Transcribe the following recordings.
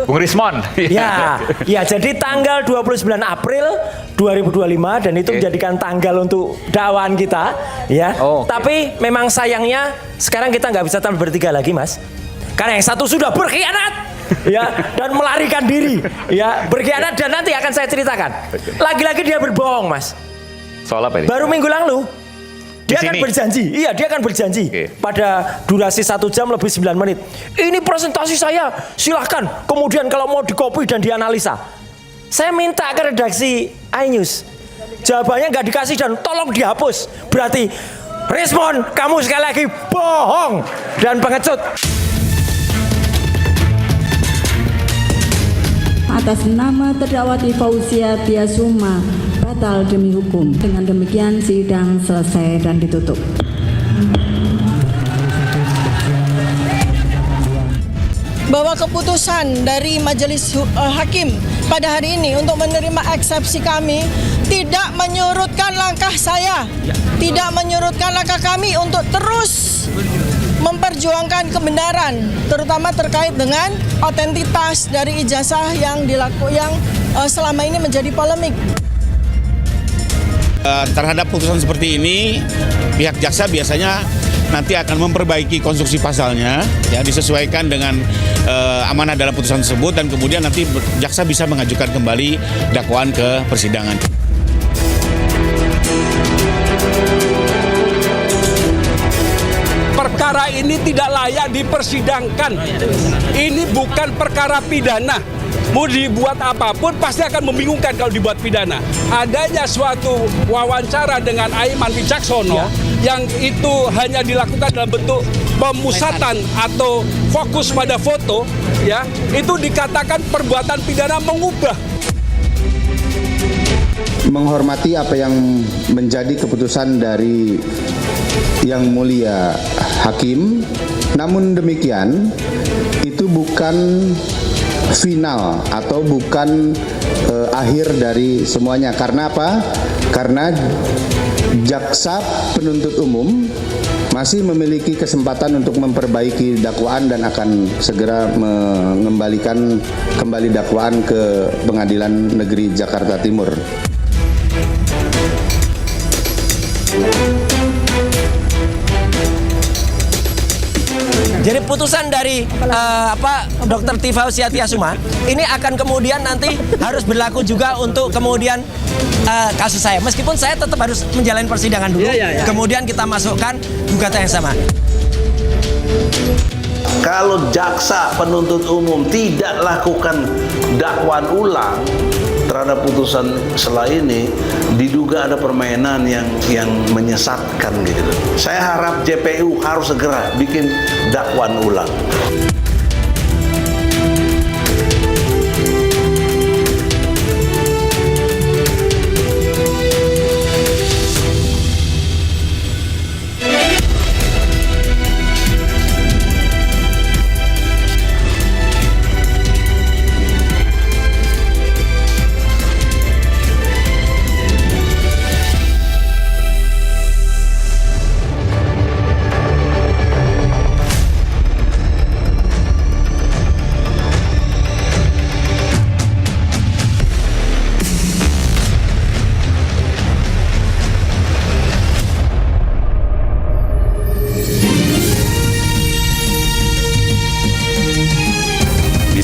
Bung Rismon. Ya, ya, jadi tanggal 29 April 2025 dan itu menjadikan tanggal untuk dakwaan kita, ya. Tapi memang sayangnya sekarang kita nggak bisa tampil bertiga lagi, Mas. Karena yang satu sudah berkhianat, ya, dan melarikan diri, ya, berkhianat dan nanti akan saya ceritakan. Lagi-lagi dia berbohong, Mas. Soal apa ini? Baru minggu lalu dia akan berjanji, dia akan berjanji pada durasi 1 jam lebih 9 menit. Ini presentasi saya, silahkan. Kemudian kalau mau dikopi dan dianalisa. Saya minta ke redaksi iNews. Jawabannya nggak dikasih dan tolong dihapus. Berarti, Rismon, kamu sekali lagi bohong dan pengecut. Atas nama terdakwa Fauzia Tiasuma batal demi hukum. Dengan demikian sidang selesai dan ditutup. Bahwa keputusan dari Majelis Hakim pada hari ini untuk menerima eksepsi kami tidak menyurutkan langkah saya, tidak menyurutkan langkah kami untuk terus memperjuangkan kebenaran, terutama terkait dengan otentitas dari ijazah yang selama ini menjadi polemik. Terhadap putusan seperti ini, pihak jaksa biasanya nanti akan memperbaiki konstruksi pasalnya, ya, disesuaikan dengan amanah dalam putusan tersebut, dan kemudian nanti jaksa bisa mengajukan kembali dakwaan ke persidangan. Perkara ini tidak layak dipersidangkan. Ini bukan perkara pidana. Mau dibuat apapun pasti akan membingungkan kalau dibuat pidana. Adanya suatu wawancara dengan Aiman Wicaksono yang itu hanya dilakukan dalam bentuk pemusatan atau fokus pada foto, ya, itu dikatakan perbuatan pidana mengubah. Menghormati apa yang menjadi keputusan dari Yang Mulia Hakim, namun demikian itu bukan final atau bukan akhir dari semuanya. Karena apa? Karena jaksa penuntut umum masih memiliki kesempatan untuk memperbaiki dakwaan dan akan segera mengembalikan kembali dakwaan ke Pengadilan Negeri Jakarta Timur. Jadi putusan dari Dr. Fauzia Tiasuma ini akan kemudian nanti harus berlaku juga untuk kemudian kasus saya. Meskipun saya tetap harus menjalani persidangan dulu, kemudian kita masukkan gugatan yang sama. Kalau jaksa penuntut umum tidak lakukan dakwaan ulang terhadap putusan setelah ini, diduga ada permainan yang menyesatkan gitu. Saya harap JPU harus segera bikin dakwaan ulang.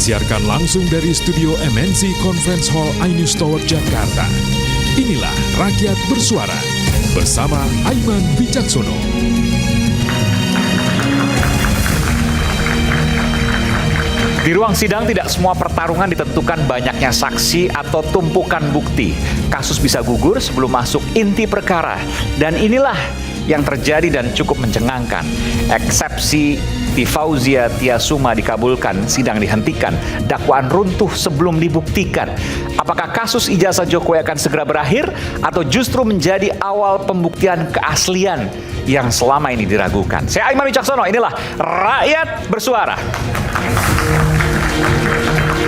Disiarkan langsung dari studio MNC Conference Hall iNews Tower Jakarta. Inilah Rakyat Bersuara bersama Aiman Wicaksono. Di ruang sidang tidak semua pertarungan ditentukan banyaknya saksi atau tumpukan bukti. Kasus bisa gugur sebelum masuk inti perkara. Dan inilah yang terjadi dan cukup mencengangkan. Eksepsi Fauzia Tiasuma dikabulkan, sidang dihentikan, dakwaan runtuh sebelum dibuktikan. Apakah kasus ijazah Jokowi akan segera berakhir atau justru menjadi awal pembuktian keaslian yang selama ini diragukan? Saya Aiman Wicaksono, inilah Rakyat Bersuara.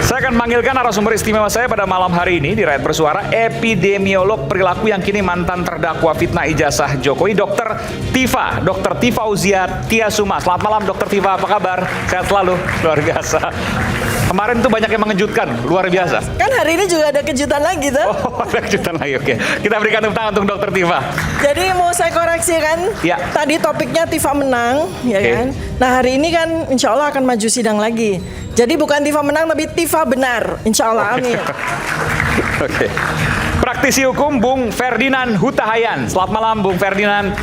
Saya Saya akan manggilkan narasumber istimewa saya pada malam hari ini di Rakyat Bersuara, epidemiolog perilaku yang kini mantan terdakwa fitnah ijazah Jokowi, Dr. Tifa Fauzia Tiasuma. Selamat malam Dr. Tifa, apa kabar? Sehat selalu, luar biasa. Kemarin tuh banyak yang mengejutkan, luar biasa. Kan hari ini juga ada kejutan lagi tuh. Oh, ada kejutan lagi, oke. Kita berikan tepuk tangan untuk Dr. Tifa. Jadi mau saya koreksi kan, Ya. tadi topiknya Tifa menang, ya Oke. kan. Nah hari ini kan insya Allah akan maju sidang lagi. Jadi bukan Tifa menang tapi Tifa benar, insya Allah, amin. Oke. Praktisi hukum Bung Ferdinand Hutahayan. Selamat malam Bung Ferdinand.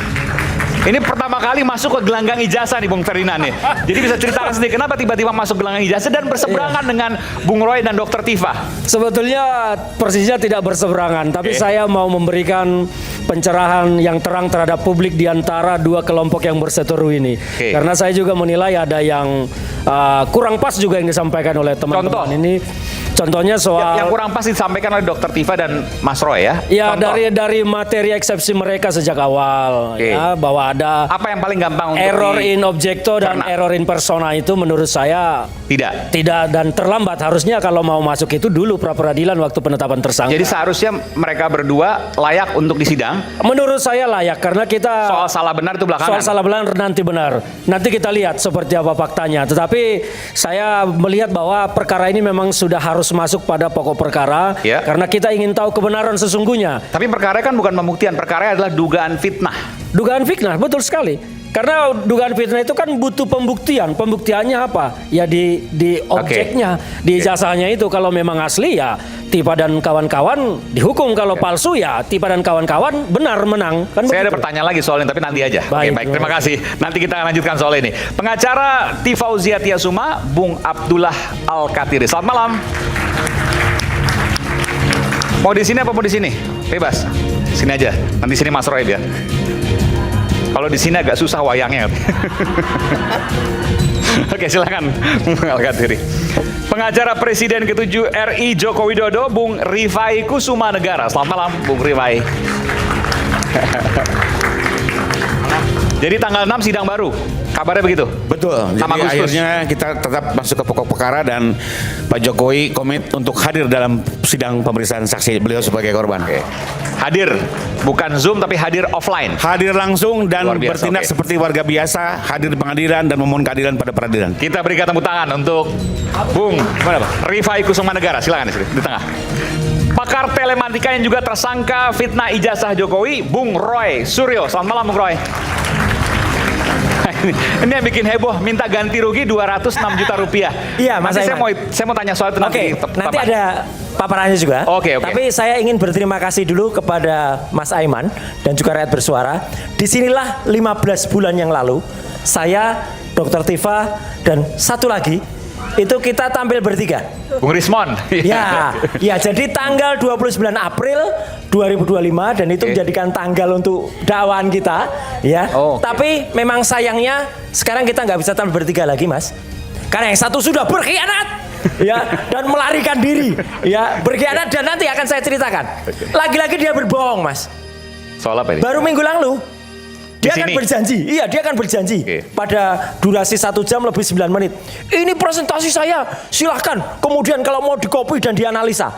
Ini pertama kali masuk ke gelanggang ijazah nih Bung Ferdinand nih. Jadi bisa ceritakan sendiri kenapa tiba-tiba masuk gelanggang ijazah dan berseberangan dengan Bung Roy dan Dr. Tifa. Sebetulnya persisnya tidak berseberangan, tapi Oke. saya mau memberikan pencerahan yang terang terhadap publik di antara dua kelompok yang berseteru ini. Oke. Karena saya juga menilai ada yang kurang pas juga yang disampaikan oleh teman-teman Contoh? ini. Contohnya soal Yang kurang pas disampaikan oleh Dr. Tifa dan Mas Roy ya. ya Contoh. dari materi eksepsi mereka sejak awal, Oke. ya, bahwa ada Apa yang paling gampang untuk error in objecto dan Karena- error in persona itu menurut saya tidak. tidak dan terlambat. Harusnya kalau mau masuk itu dulu pra peradilan waktu penetapan tersangka. Jadi seharusnya mereka berdua layak untuk disidang. Menurut saya layak karena kita Soal salah benar itu belakangan. soal salah benar nanti benar. Nanti kita lihat seperti apa faktanya. Tetapi saya melihat bahwa perkara ini memang sudah harus masuk pada pokok perkara Ya. karena kita ingin tahu kebenaran sesungguhnya. Tapi perkara kan bukan pembuktian, perkara adalah dugaan fitnah. Dugaan fitnah, betul sekali. Karena dugaan fitnah itu kan butuh pembuktian. Pembuktiannya apa? Ya di objeknya, di ijazahnya itu. Kalau memang asli ya Tifa dan kawan-kawan dihukum. Kalau palsu ya Tifa dan kawan-kawan benar menang. Kan Saya ada begitu. pertanyaan lagi soal ini, tapi nanti aja. Baik, Oke, baik. Terima kasih. Nanti kita lanjutkan soal ini. Pengacara Tifa Fauzia Tiasuma, Bung Abdullah Al-Katiri. Selamat malam. Mau di sini apa mau di sini? Bebas. Sini aja. Nanti sini Mas Roy dia. Kalau di sini agak susah wayangnya. Oke, silakan Bung Al-Katiri. Pengacara Presiden ke-7 RI Joko Widodo, Bung Rifai Kusuma Negara. Selamat malam, Bung Rifai. Jadi tanggal 6 sidang baru. Kabarnya begitu? Betul. 6 Jadi Agustus. akhirnya kita tetap masuk ke pokok perkara dan Pak Jokowi komit untuk hadir dalam sidang pemeriksaan saksi beliau sebagai korban. Hadir, bukan Zoom tapi hadir offline. Hadir langsung dan Luar biasa, bertindak oke. seperti warga biasa, hadir di pengadilan dan memohon keadilan pada peradilan. Kita berikan tepuk tangan untuk Bung Rifai Kusuma Negara. Silakan di sini, di tengah. Pakar telematika yang juga tersangka fitnah ijazah Jokowi, Bung Roy Suryo. Selamat malam, Bung Roy. Ini yang bikin heboh, minta ganti rugi 206 juta rupiah. Iya, Mas Nanti Aiman. saya mau tanya soal itu Oke, nanti ada paparannya juga. Oke. Tapi saya ingin berterima kasih dulu kepada Mas Aiman dan juga Rakyat Bersuara. Disinilah 15 bulan yang lalu, saya, Dr. Tifa, dan satu lagi, itu kita tampil bertiga. Bung Rismon. Ya, jadi tanggal 29 April 2025 dan itu Oke. menjadikan tanggal untuk dakwaan kita, ya. Oh, oke. Tapi memang sayangnya sekarang kita nggak bisa tampil bertiga lagi, Mas. Karena yang satu sudah berkhianat, ya, dan melarikan diri, ya, berkhianat dan nanti akan saya ceritakan. Lagi-lagi dia berbohong, Mas. Soal apa ini? Baru minggu lalu dia Di akan sini? berjanji, dia akan berjanji Oke. pada durasi 1 jam lebih 9 menit. Ini presentasi saya, silahkan. Kemudian kalau mau dikopi dan dianalisa.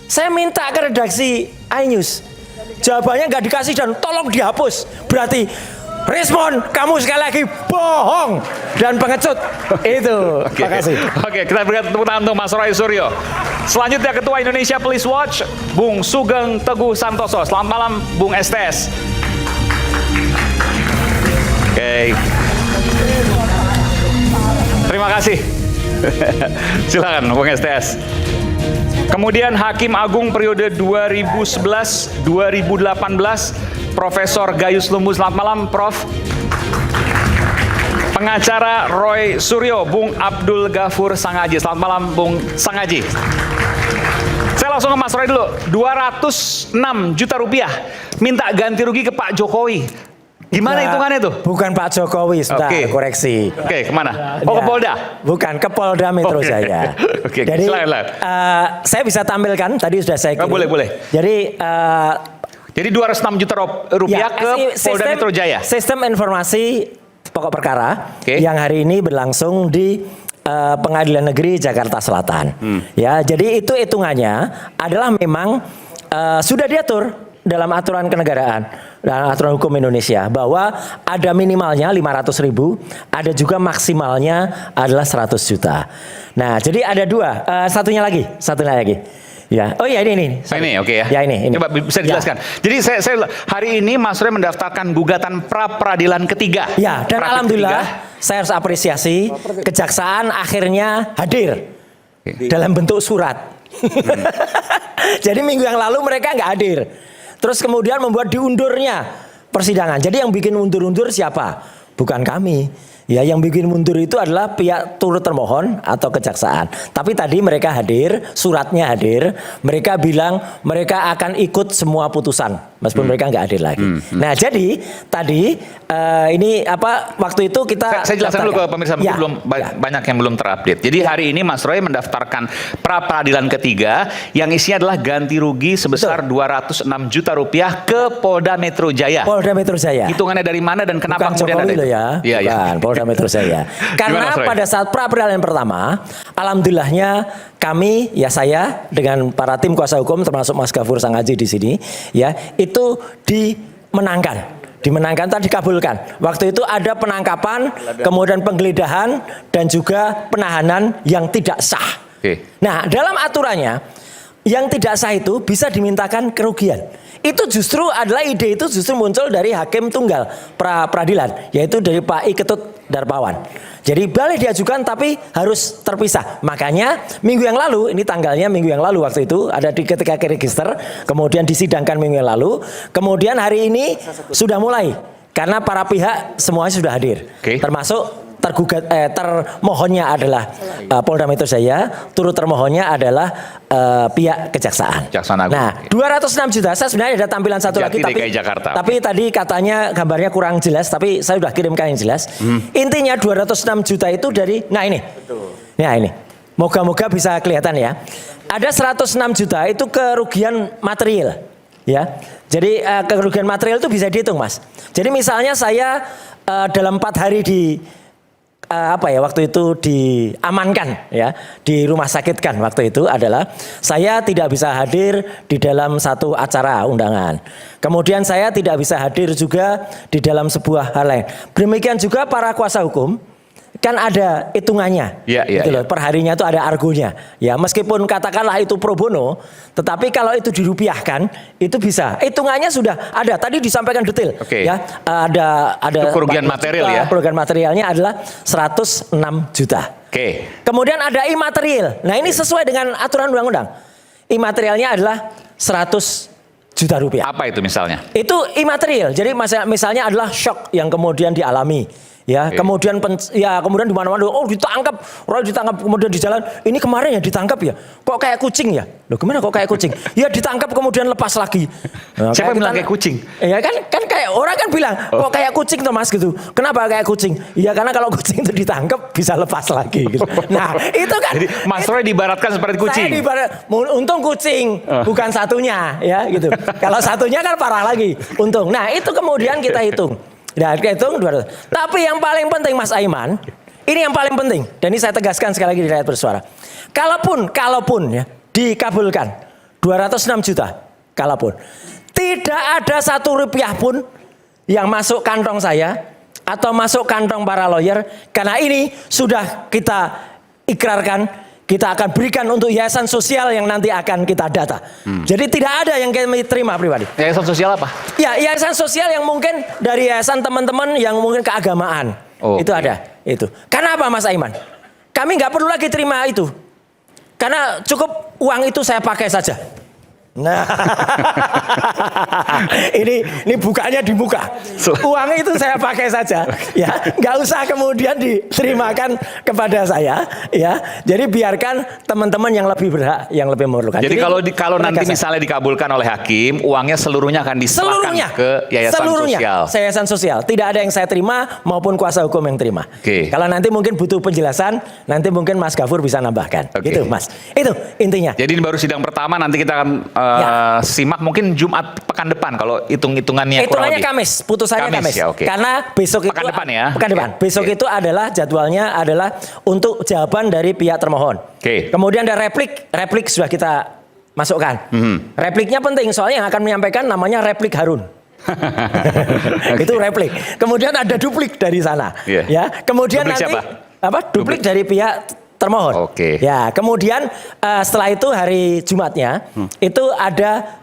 Saya minta ke redaksi iNews. Jawabannya nggak dikasih dan tolong dihapus. Berarti respon kamu sekali lagi bohong dan pengecut. Itu. Oke. Terima kasih. Oke, kita berikan tepuk tangan untuk Mas Roy Suryo. Selanjutnya Ketua Indonesia Police Watch, Bung Sugeng Teguh Santoso. Selamat malam, Bung STS. Oke. Terima kasih. Silakan, Bung STS. Kemudian Hakim Agung periode 2011-2018, Profesor Gayus Lumbu. Selamat malam, Prof. Pengacara Roy Suryo, Bung Abdul Ghafur Sangaji. Selamat malam, Bung Sangaji. Saya langsung ke Mas Roy dulu. 206 juta rupiah minta ganti rugi ke Pak Jokowi. Gimana Nah, hitungannya tuh? Bukan Pak Jokowi, sebentar, Oke. koreksi. Oke, kemana? Oh, ke Ya, Polda? Bukan, ke Polda Metro Oke. Jaya. Oke, Jadi silakan. saya bisa tampilkan, tadi sudah saya Oh, kirim. boleh. Jadi Jadi 206 juta rupiah ke Polda Metro Jaya. Sistem informasi pokok perkara Oke. yang hari ini berlangsung di Pengadilan Negeri Jakarta Selatan. Ya, jadi itu hitungannya adalah memang sudah diatur dalam aturan kenegaraan, dalam aturan hukum Indonesia bahwa ada minimalnya 500.000, ada juga maksimalnya adalah 100 juta. Nah, jadi ada dua, satunya lagi. Ya, oh iya ini. Ini oke ya. Ya ini. Coba bisa dijelaskan. Jadi saya hari ini Mas Roy mendaftarkan gugatan pra peradilan ketiga. Ya, dan alhamdulillah saya harus apresiasi kejaksaan akhirnya hadir dalam bentuk surat. Jadi minggu yang lalu mereka nggak hadir. Terus kemudian membuat diundurnya persidangan. Jadi yang bikin undur-undur siapa? Bukan kami. Ya, yang bikin mundur itu adalah pihak turut termohon atau kejaksaan. Tapi tadi mereka hadir, suratnya hadir. Mereka bilang mereka akan ikut semua putusan, meskipun mereka nggak hadir lagi. Nah, jadi tadi ini waktu itu kita saya jelaskan dulu ke pemirsa, mungkin belum banyak yang belum terupdate. Jadi hari ini Mas Roy mendaftarkan pra peradilan ketiga yang isinya adalah ganti rugi sebesar 206 juta rupiah ke Polda Metro Jaya. Polda Metro Jaya. Hitungannya dari mana dan kenapa bukan kemudian Jokowi ada itu? Ya. Iya. Polda Metro Jaya. Karena pada saat pra peradilan pertama, alhamdulillahnya kami, ya saya dengan para tim kuasa hukum termasuk Mas Gafur Sangaji di sini, ya itu dimenangkan tadi dikabulkan. Waktu itu ada penangkapan, kemudian penggeledahan dan juga penahanan yang tidak sah. Nah, dalam aturannya yang tidak sah itu bisa dimintakan kerugian. Itu justru adalah ide itu justru muncul dari hakim tunggal pra peradilan, yaitu dari Pak I Ketut Darmawan. Jadi boleh diajukan tapi harus terpisah. Makanya minggu yang lalu, ini tanggalnya minggu yang lalu waktu itu ada di ketika register, kemudian disidangkan minggu yang lalu, kemudian hari ini sudah mulai karena para pihak semuanya sudah hadir, termasuk termohonnya adalah Polda Metro Jaya, turut termohonnya adalah pihak kejaksaan. Nah, 206 juta, saya sebenarnya ada tampilan satu lagi tapi tadi katanya gambarnya kurang jelas, tapi saya sudah kirimkan yang jelas. Intinya 206 juta itu dari, nah ini. Moga-moga bisa kelihatan ya. Ada 106 juta itu kerugian material. Ya, jadi kerugian material itu bisa dihitung, Mas. Jadi misalnya saya dalam 4 hari waktu itu diamankan ya, di rumah sakit kan waktu itu adalah saya tidak bisa hadir di dalam satu acara undangan. Kemudian saya tidak bisa hadir juga di dalam sebuah hal lain. Demikian juga para kuasa hukum kan ada hitungannya, per harinya itu ada argonya. Ya, meskipun katakanlah itu pro bono, tetapi kalau itu dirupiahkan itu bisa. Hitungannya sudah ada. Tadi disampaikan detail. Ya, ada itu kerugian material ya. Kerugian materialnya adalah 106 juta. Kemudian ada imaterial. Nah, ini sesuai dengan aturan undang-undang. Imaterialnya adalah 100 juta rupiah. Apa itu misalnya? Itu imaterial. Jadi misalnya adalah shock yang kemudian dialami. Ya, kemudian kemudian di mana-mana ditangkap, Roy ditangkap, kemudian di jalan, ini kemarin ya ditangkap ya. Kok kayak kucing ya? Loh, gimana kok kayak kucing? Ya ditangkap kemudian lepas lagi. Nah, siapa yang bilang kayak kucing? Ya kan kayak orang kan bilang, kok kayak kucing tuh Mas gitu. Kenapa kayak kucing? Ya karena kalau kucing itu ditangkap bisa lepas lagi gitu. Nah, itu kan jadi Mas Roy diibaratkan seperti kucing. Untung kucing, bukan satunya ya gitu. Kalau satunya kan parah lagi. Untung. Nah, itu kemudian kita hitung. Nah, hitung 200. Tapi yang paling penting Mas Aiman, ini yang paling penting dan ini saya tegaskan sekali lagi di Rakyat Bersuara. Kalaupun ya dikabulkan 206 juta, kalaupun tidak ada 1 rupiah pun yang masuk kantong saya atau masuk kantong para lawyer, karena ini sudah kita ikrarkan, kita akan berikan untuk yayasan sosial yang nanti akan kita data. Jadi tidak ada yang kami terima pribadi. Yayasan sosial apa? Ya, yayasan sosial yang mungkin dari yayasan teman-teman yang mungkin keagamaan. Itu ada. Itu. Karena apa Mas Aiman? Kami nggak perlu lagi terima itu. Karena cukup uang itu saya pakai saja. Nah, ini bukanya di muka. Uang itu saya pakai saja, ya, nggak usah kemudian diterimakan kepada saya, ya. Jadi biarkan teman-teman yang lebih berhak, yang lebih memerlukan. Jadi kalau nanti misalnya dikabulkan oleh hakim, uangnya seluruhnya akan diserahkan ke yayasan sosial. Yayasan sosial. Tidak ada yang saya terima maupun kuasa hukum yang terima. Kalau nanti mungkin butuh penjelasan, nanti mungkin Mas Gafur bisa nambahkan. Gitu, Mas. Itu intinya. Jadi ini baru sidang pertama, nanti kita akan simak mungkin Jumat pekan depan kalau hitung-hitungannya kurang Hitungannya lebih. Kamis, putusannya Kamis. Ya, oke. Karena besok Pekan itu depan ya. Pekan depan. Besok Oke. itu adalah jadwalnya adalah untuk jawaban dari pihak termohon. Oke. Kemudian ada replik sudah kita masukkan. Repliknya penting soalnya yang akan menyampaikan namanya replik Harun. Itu replik. Kemudian ada duplik dari sana. Iya. Ya. Kemudian Duplik nanti siapa? Duplik dari pihak termohon. Oke. Ya, kemudian setelah itu hari Jumatnya itu ada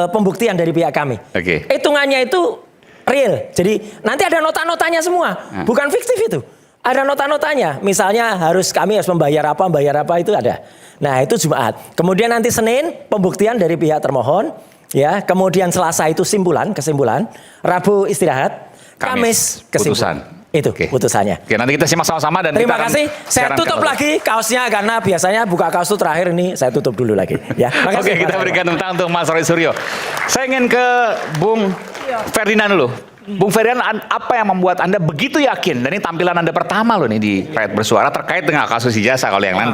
pembuktian dari pihak kami. Oke. Hitungannya itu real. Jadi nanti ada nota-notanya semua, bukan fiktif itu. Ada nota-notanya. Misalnya kami harus membayar apa itu ada. Nah, itu Jumat. Kemudian nanti Senin pembuktian dari pihak termohon, ya. Kemudian Selasa itu kesimpulan. Rabu istirahat. Kamis kesimpulan. Putusan. Itu Oke. putusannya. Oke, nanti kita simak sama-sama dan Terima kita akan kasih. Saya siaran tutup ke- lagi kaosnya karena biasanya buka kaos itu terakhir, ini saya tutup dulu lagi. Ya. Oke, kita berikan tepuk tangan untuk Mas Roy Suryo. Saya ingin ke Bung Ferdinand dulu. Bung Ferdinand, apa yang membuat Anda begitu yakin, dan ini tampilan Anda pertama loh nih di Rakyat Bersuara terkait dengan kasus ijazah, kalau yang lain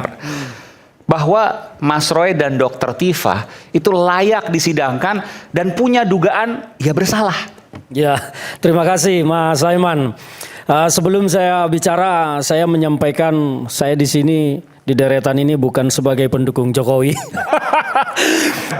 bahwa Mas Roy dan Dr. Tifa itu layak disidangkan dan punya dugaan ya bersalah. Ya, terima kasih Mas Aiman. Sebelum saya bicara, saya menyampaikan saya di sini di deretan ini bukan sebagai pendukung Jokowi.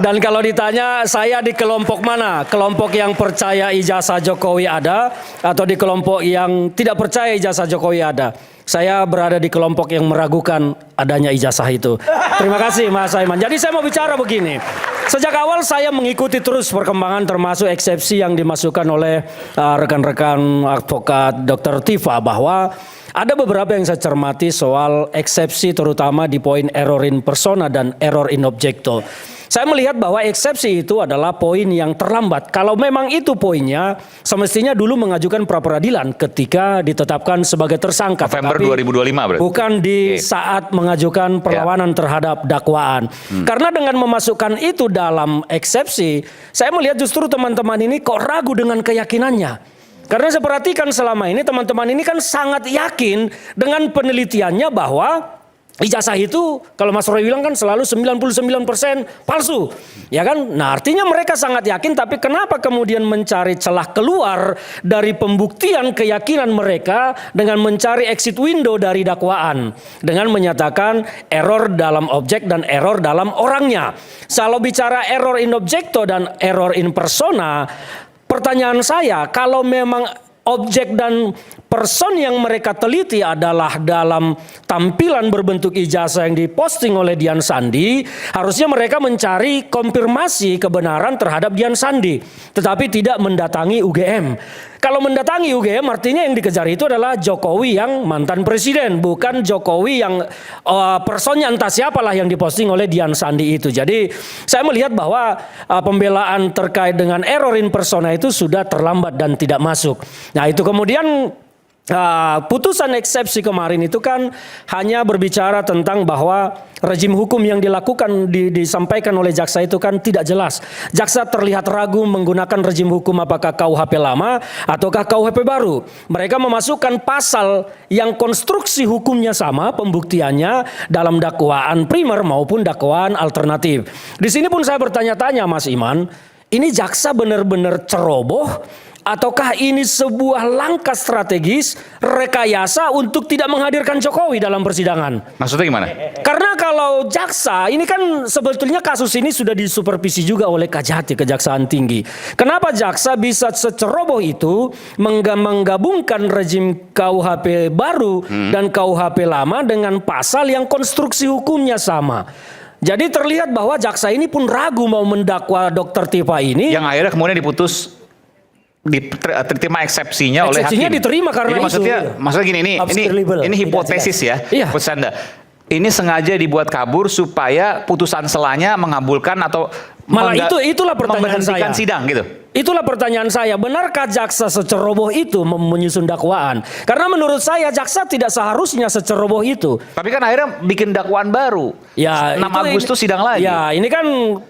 Dan kalau ditanya saya di kelompok mana? Kelompok yang percaya ijazah Jokowi ada atau di kelompok yang tidak percaya ijazah Jokowi ada? Saya berada di kelompok yang meragukan adanya ijazah itu. Terima kasih Mas Aiman. Jadi saya mau bicara begini. Sejak awal saya mengikuti terus perkembangan termasuk eksepsi yang dimasukkan oleh rekan-rekan advokat Dr. Tifa bahwa ada beberapa yang saya cermati soal eksepsi terutama di poin error in persona dan error in objecto. Saya melihat bahwa eksepsi itu adalah poin yang terlambat. Kalau memang itu poinnya, semestinya dulu mengajukan pra-peradilan ketika ditetapkan sebagai tersangka. November Tetapi 2025 berarti. bukan di saat mengajukan perlawanan terhadap dakwaan. Karena dengan memasukkan itu dalam eksepsi, saya melihat justru teman-teman ini kok ragu dengan keyakinannya. Karena saya perhatikan selama ini teman-teman ini kan sangat yakin dengan penelitiannya bahwa ijazah itu kalau Mas Roy bilang kan selalu 99% palsu. Ya kan? Nah, artinya mereka sangat yakin, tapi kenapa kemudian mencari celah keluar dari pembuktian keyakinan mereka dengan mencari exit window dari dakwaan dengan menyatakan error dalam objek dan error dalam orangnya. Kalau bicara error in objecto dan error in persona, pertanyaan saya, kalau memang objek dan person yang mereka teliti adalah dalam tampilan berbentuk ijazah yang diposting oleh Dian Sandi, harusnya mereka mencari konfirmasi kebenaran terhadap Dian Sandi, tetapi tidak mendatangi UGM. Kalau mendatangi UGM artinya yang dikejar itu adalah Jokowi yang mantan presiden, bukan Jokowi yang personnya entah siapalah yang diposting oleh Dian Sandi itu. Jadi saya melihat bahwa pembelaan terkait dengan error in persona itu sudah terlambat dan tidak masuk. Nah, itu kemudian putusan eksepsi kemarin itu kan hanya berbicara tentang bahwa rejim hukum yang dilakukan disampaikan oleh jaksa itu kan tidak jelas. Jaksa terlihat ragu menggunakan rejim hukum apakah KUHP lama ataukah KUHP baru. Mereka memasukkan pasal yang konstruksi hukumnya sama, pembuktiannya dalam dakwaan primer maupun dakwaan alternatif. Di sini pun saya bertanya-tanya Mas Iman, ini jaksa benar-benar ceroboh ataukah ini sebuah langkah strategis rekayasa untuk tidak menghadirkan Jokowi dalam persidangan? Maksudnya gimana? Karena kalau jaksa, ini kan sebetulnya kasus ini sudah disupervisi juga oleh Kajati, Kejaksaan Tinggi. Kenapa jaksa bisa seceroboh itu menggabungkan rejim KUHP baru dan KUHP lama dengan pasal yang konstruksi hukumnya sama? Jadi terlihat bahwa jaksa ini pun ragu mau mendakwa Dr. Tifa ini. Yang akhirnya kemudian diputus diterima eksepsinya oleh hakim. Eksepsinya diterima karena jadi maksudnya gini, ini hipotesis ya. Iya. Putus Anda. Ini sengaja dibuat kabur supaya putusan selanya mengabulkan atau malah itulah pertanyaan saya. memberhentikan sidang gitu. Itulah pertanyaan saya, benarkah jaksa seceroboh itu menyusun dakwaan? Karena menurut saya jaksa tidak seharusnya seceroboh itu. Tapi kan akhirnya bikin dakwaan baru. Ya, 6 Agustus sidang lagi. Ya, ini kan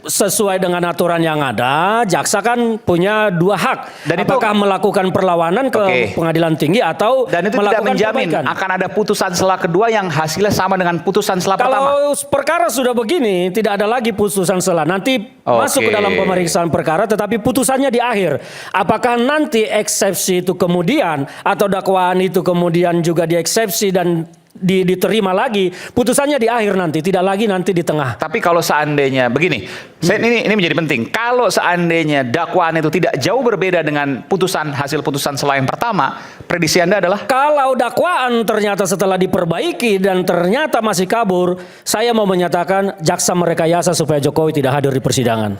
sesuai dengan aturan yang ada. Jaksa kan punya 2 hak. Dan apakah melakukan perlawanan ke pengadilan tinggi atau dan itu tidak melakukan menjamin perbaikan. akan ada putusan sela kedua yang hasilnya sama dengan putusan sela pertama. Kalau perkara sudah begini, tidak ada lagi putusan sela. Nanti masuk ke dalam pemeriksaan perkara, tetapi putusannya di akhir. Apakah nanti eksepsi itu kemudian atau dakwaan itu kemudian juga dieksepsi dan diterima lagi, putusannya di akhir nanti, tidak lagi nanti di tengah. Tapi kalau seandainya begini, ini menjadi penting. Kalau seandainya dakwaan itu tidak jauh berbeda dengan hasil putusan sela yang pertama, prediksi Anda adalah? Kalau dakwaan ternyata setelah diperbaiki dan ternyata masih kabur, saya mau menyatakan jaksa merekayasa supaya Jokowi tidak hadir di persidangan.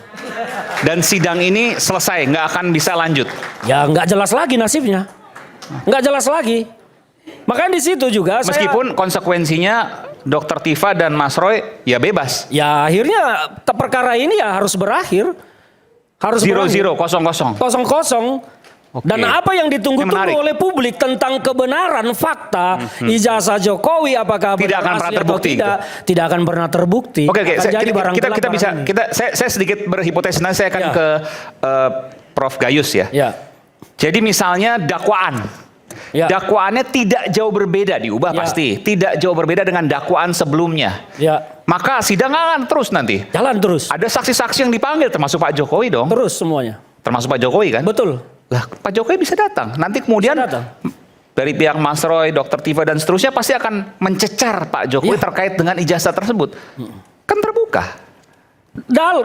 Dan sidang ini selesai, nggak akan bisa lanjut. Ya nggak jelas lagi nasibnya, nggak jelas lagi. Makanya di situ juga meskipun konsekuensinya Dr. Tifa dan Mas Roy ya bebas. Ya akhirnya perkara ini ya harus berakhir. Harus 0-0, 0-0. 0-0. Dan apa yang ditunggu-tunggu oleh publik tentang kebenaran fakta ijazah Jokowi apakah tidak akan pernah terbukti tidak akan pernah terbukti. Oke, saya sedikit berhipotesis, nanti saya akan ke Prof Gayus ya. Jadi misalnya dakwaan. Dakwaannya tidak jauh berbeda, diubah pasti. Tidak jauh berbeda dengan dakwaan sebelumnya. Maka sidang akan terus nanti. Jalan terus. Ada saksi-saksi yang dipanggil termasuk Pak Jokowi dong. Terus semuanya. Termasuk Pak Jokowi kan? Betul. Lah, Pak Jokowi bisa datang. Nanti kemudian dari pihak Mas Roy, Dr. Tifa dan seterusnya pasti akan mencecar Pak Jokowi terkait dengan ijazah tersebut. Kan terbuka.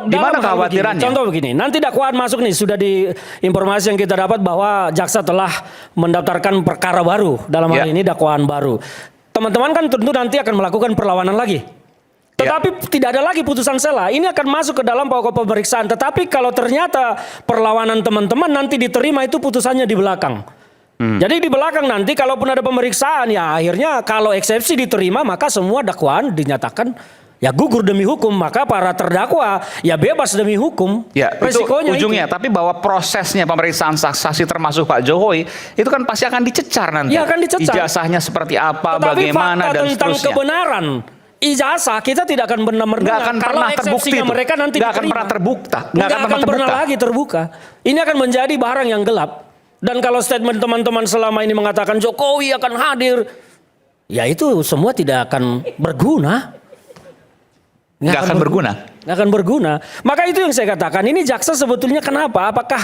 Gimana kekhawatirannya? Contoh begini, nanti dakwaan masuk nih, sudah di informasi yang kita dapat bahwa jaksa telah mendaftarkan perkara baru, dalam hal ini dakwaan baru. Teman-teman kan tentu nanti akan melakukan perlawanan lagi. Tetapi tidak ada lagi putusan sela. Ini akan masuk ke dalam pokok pemeriksaan. Tetapi kalau ternyata perlawanan teman-teman nanti diterima, itu putusannya di belakang. Jadi di belakang nanti kalaupun ada pemeriksaan, ya akhirnya kalau eksepsi diterima, maka semua dakwaan dinyatakan ya gugur demi hukum, maka para terdakwa ya bebas demi hukum. Ya, resikonya itu ujungnya. Tapi bahwa prosesnya pemeriksaan saksi termasuk Pak Jokowi itu kan pasti akan dicecar nanti. Ya, akan dicecar. Ijazahnya seperti apa, tetapi bagaimana dan tentang seterusnya. Kebenaran ijazah kita tidak akan benar-benar nggak akan pernah terbukti. Mereka nanti nggak akan pernah terbuka. Nggak akan pernah lagi terbuka. Ini akan menjadi barang yang gelap. Dan kalau statement teman-teman selama ini mengatakan Jokowi akan hadir, ya itu semua tidak akan berguna. Nggak akan berguna. Nggak akan berguna. Maka itu yang saya katakan, ini jaksa sebetulnya kenapa? Apakah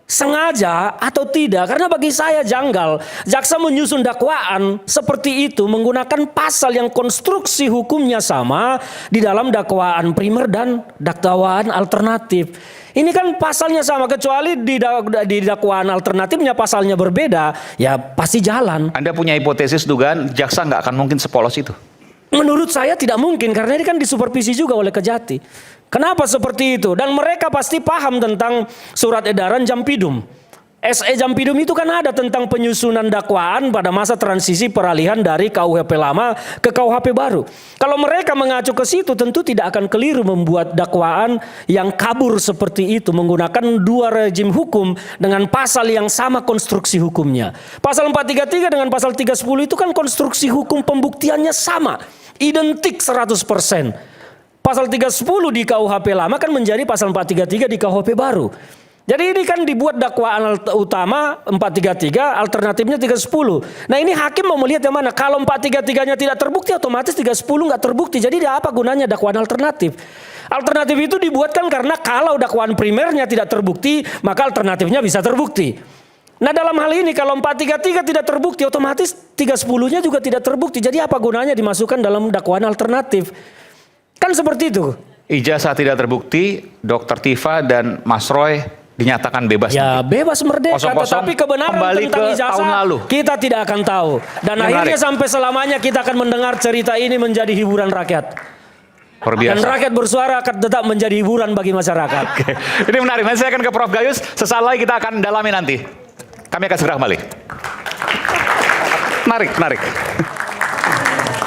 sengaja atau tidak? Karena bagi saya janggal. Jaksa menyusun dakwaan seperti itu menggunakan pasal yang konstruksi hukumnya sama di dalam dakwaan primer dan dakwaan alternatif. Ini kan pasalnya sama, kecuali di dakwaan alternatifnya pasalnya berbeda, ya pasti jalan. Anda punya hipotesis dugaan jaksa nggak akan mungkin sepolos itu? Menurut saya tidak mungkin, karena ini kan disupervisi juga oleh Kejati. Kenapa seperti itu? Dan mereka pasti paham tentang surat edaran Jampidum. SE Jampidum itu kan ada tentang penyusunan dakwaan pada masa transisi peralihan dari KUHP lama ke KUHP baru. Kalau mereka mengacu ke situ, tentu tidak akan keliru membuat dakwaan yang kabur seperti itu, menggunakan 2 rejim hukum dengan pasal yang sama konstruksi hukumnya. Pasal 433 dengan pasal 310 itu kan konstruksi hukum pembuktiannya sama, identik 100%. Pasal 310 di KUHP lama kan menjadi pasal 433 di KUHP baru. Jadi ini kan dibuat dakwaan utama 433, alternatifnya 310. Nah ini hakim mau melihat yang mana? Kalau 433-nya tidak terbukti, otomatis 310 nggak terbukti. Jadi apa gunanya dakwaan alternatif? Alternatif itu dibuatkan karena kalau dakwaan primernya tidak terbukti, maka alternatifnya bisa terbukti. Nah dalam hal ini kalau 433 tidak terbukti, otomatis 310-nya juga tidak terbukti. Jadi apa gunanya dimasukkan dalam dakwaan alternatif? Kan seperti itu. Ijazah tidak terbukti, Dr. Tifa dan Mas Roy dinyatakan bebas. Ya nanti. bebas merdeka, tetapi kebenaran tentang ijazah kita tidak akan tahu. Dan akhirnya sampai selamanya kita akan mendengar cerita ini menjadi hiburan rakyat. Dan rakyat bersuara akan tetap menjadi hiburan bagi masyarakat. Oke. Ini menarik, nanti saya akan ke Prof Gayus, sesaat lagi kita akan dalami nanti. Kami akan segera kembali. Menarik.